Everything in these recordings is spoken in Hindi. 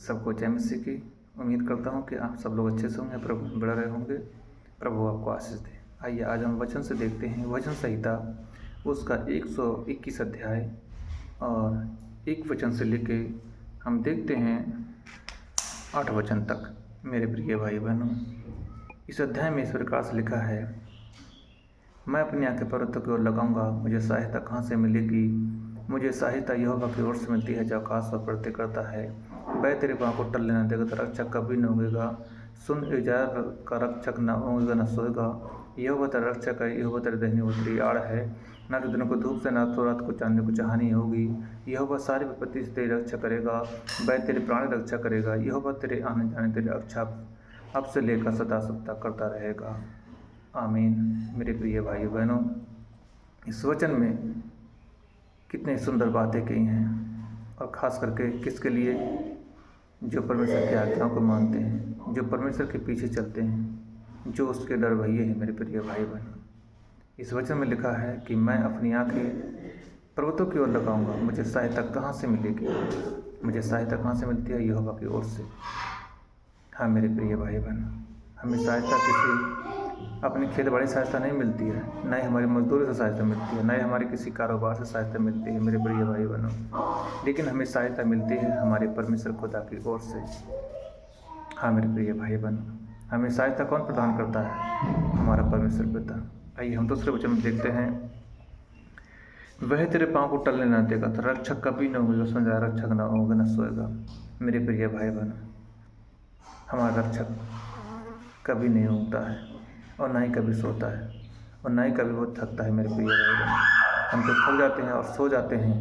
सबको जय मसीह की। उम्मीद करता हूँ कि आप सब लोग अच्छे से होंगे, प्रभु बड़ा रहे होंगे, प्रभु आपको आशीष दे। आइए आज हम वचन से देखते हैं वचन संहिता उसका 121 अध्याय और 1 वचन से लेके हम देखते हैं 8 वचन तक। मेरे प्रिय भाई बहनों, इस अध्याय में इस प्रकार से लिखा है, मैं अपनी आंखें पर्वतों की ओर लगाऊंगा, मुझे सहायता कहाँ से मिलेगी? मुझे सहायता यहोवा की ओर से मिलती है जो आकाश पर प्रत्यय करता है। वह तेरे पाँव को टलने न देगा, तो रक्षक कभी न होगा। सुन, इज़राइल का रक्षक न होगा न सोएगा। यहोवा तेरा रक्षक है, यहोवा तेरे दाहिनी ओर तेरी आड़ है। न तो दिन को धूप से, न तो रात को चांदनी को हानि होगी। यहोवा सारी विपत्ति से तेरी रक्षा करेगा, वह तेरी प्राण रक्षा करेगा। यहोवा तेरे आने जाने तेरी रक्षा अब से लेकर सदा सदा करता रहेगा। आमीन। मेरे प्रिय भाई बहनों, इस वचन में कितनी सुंदर बातें कही हैं, और ख़ास करके किसके लिए? जो परमेश्वर की आज्ञाओं को मानते हैं, जो परमेश्वर के पीछे चलते हैं, जो उसके डर भइये हैं। मेरे प्रिय भाई बहनों, इस वचन में लिखा है कि मैं अपनी आंखें पर्वतों की ओर लगाऊंगा, मुझे सहायता कहाँ से मिलेगी? मुझे सहायता कहाँ से मिलती है? यहोवा की ओर से। हाँ मेरे प्रिय भाई बहनों, हमें सहायता किसी अपनी खेती-बाड़ी से सहायता नहीं मिलती है, न ही हमारी मजदूरी से सहायता मिलती है, न ही हमारे किसी कारोबार से सहायता मिलती है मेरे प्रिय भाई बहनों, लेकिन हमें सहायता मिलती है हमारे परमेश्वर खुदा की ओर से। हाँ मेरे प्रिय भाई बहनों, हमें सहायता कौन प्रदान करता है? हमारा परमेश्वर पिता। आइए हम दूसरे वचन में देखते हैं, वह तेरे पाँव को टलने न देगा, तो रक्षक कभी न होगा, उसमें रक्षक न होगा न सोएगा। मेरे प्रिय भाई बहनों, हमारा रक्षक कभी नहीं ऊँगता है और ना ही कभी सोता है और ना ही कभी वो थकता है। मेरे प्रिय भाई बहन, हम तो थक जाते हैं और सो जाते हैं,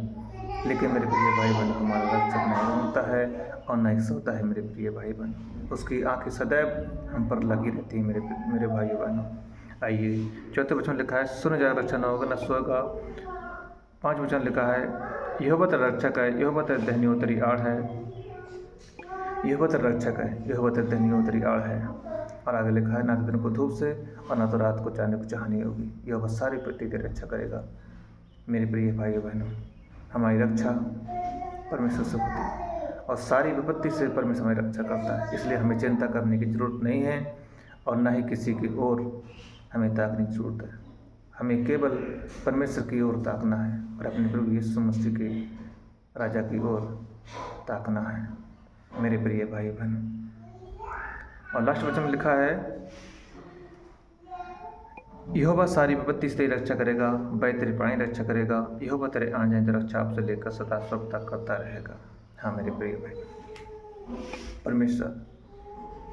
लेकिन मेरे प्रिय भाई बहन, हमारा रक्षक नहीं ऊँगता है और ना ही सोता है। मेरे प्रिय भाई बहन, उसकी आंखें सदैव हम पर लगी रहती हैं। मेरे भाई बहनों, आइए चौथे वचन लिखा है, सुन जा रक्षा न होगा न सोएगा। 5 वचन लिखा है, यहोवा तेरा रक्षक है, यहोवा तेरे दाहिनी ओर तेरी आड़ है। यहोवा तेरा रक्षक है, यहोवा तेरे दाहिनी ओर तेरी आड़ है। और आगे लिखा है, ना तो दिन को धूप से और ना तो रात को चांदनी को हानि होगी। यहोवा सारी पृथ्वी की रक्षा करेगा। मेरे प्रिय भाई बहनों, हमारी रक्षा परमेश्वर से होती है और सारी विपत्ति से परमेश्वर हमारी रक्षा करता है। इसलिए हमें चिंता करने की जरूरत नहीं है और ना ही किसी की ओर हमें ताकने की जरूरत है। हमें केवल परमेश्वर की ओर ताकना है और अपने प्रभु यीशु मसीह के राजा की ओर ताकना है। मेरे प्रिय भाई बहनों, और लास्ट वचन में लिखा है, यहोवा सारी विपत्ति से तेरी रक्षा करेगा, वह तेरी प्राणी रक्षा करेगा। यहोवा तेरे आने जाने की रक्षा आपसे लेकर सदा सब तक करता रहेगा। हाँ मेरे प्रिय भाई, परमेश्वर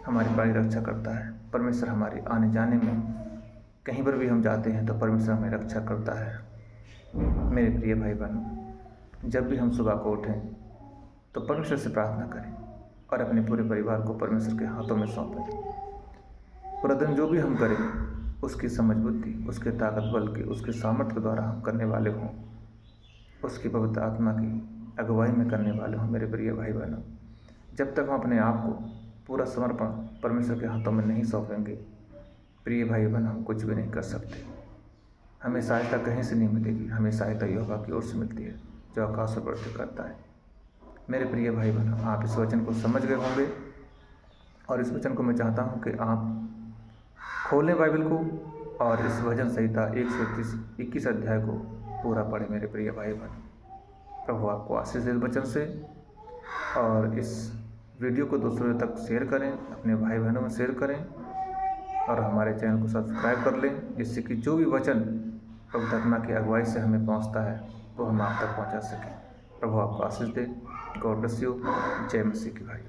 हमारी प्राणी रक्षा करता है। परमेश्वर हमारे आने जाने में कहीं पर भी हम जाते हैं तो परमेश्वर हमें रक्षा करता है। मेरे प्रिय भाई बहनों, जब भी हम सुबह को उठें तो परमेश्वर से प्रार्थना करें और अपने पूरे परिवार को परमेश्वर के हाथों में सौंपें। पूरा दिन जो भी हम करें, उसकी समझ बुद्धि, उसके ताकत बल के, उसके सामर्थ्य के द्वारा हम करने वाले हों, उसकी पवित्र आत्मा की अगुवाई में करने वाले हों। मेरे प्रिय भाई बहनों, जब तक हम अपने आप को पूरा समर्पण परमेश्वर के हाथों में नहीं सौंपेंगे, प्रिय भाई बहन, हम कुछ भी नहीं कर सकते। हमें सहायता कहीं से नहीं मिलेगी, हमें सहायता यहोवा की ओर से मिलती है जो आकाश पर प्रत्यय करता है। मेरे प्रिय भाई बहनों, आप इस वचन को समझ गए होंगे और इस वचन को मैं चाहता हूं कि आप खोलें बाइबल को और इस वचन संहिता 121 अध्याय को पूरा पढ़ें। मेरे प्रिय भाई बहन, प्रभु आपको आशीष दे वचन से। और इस वीडियो को दूसरों तक शेयर करें, अपने भाई बहनों में शेयर करें और हमारे चैनल को सब्सक्राइब कर लें, जिससे कि जो भी वचन पवित्र आत्मा की अगुवाई से हमें पहुंचता है वो हम आप तक पहुंचा सकें। प्रभु आपको आशीष दे। God bless you. जय मसीह की भाई।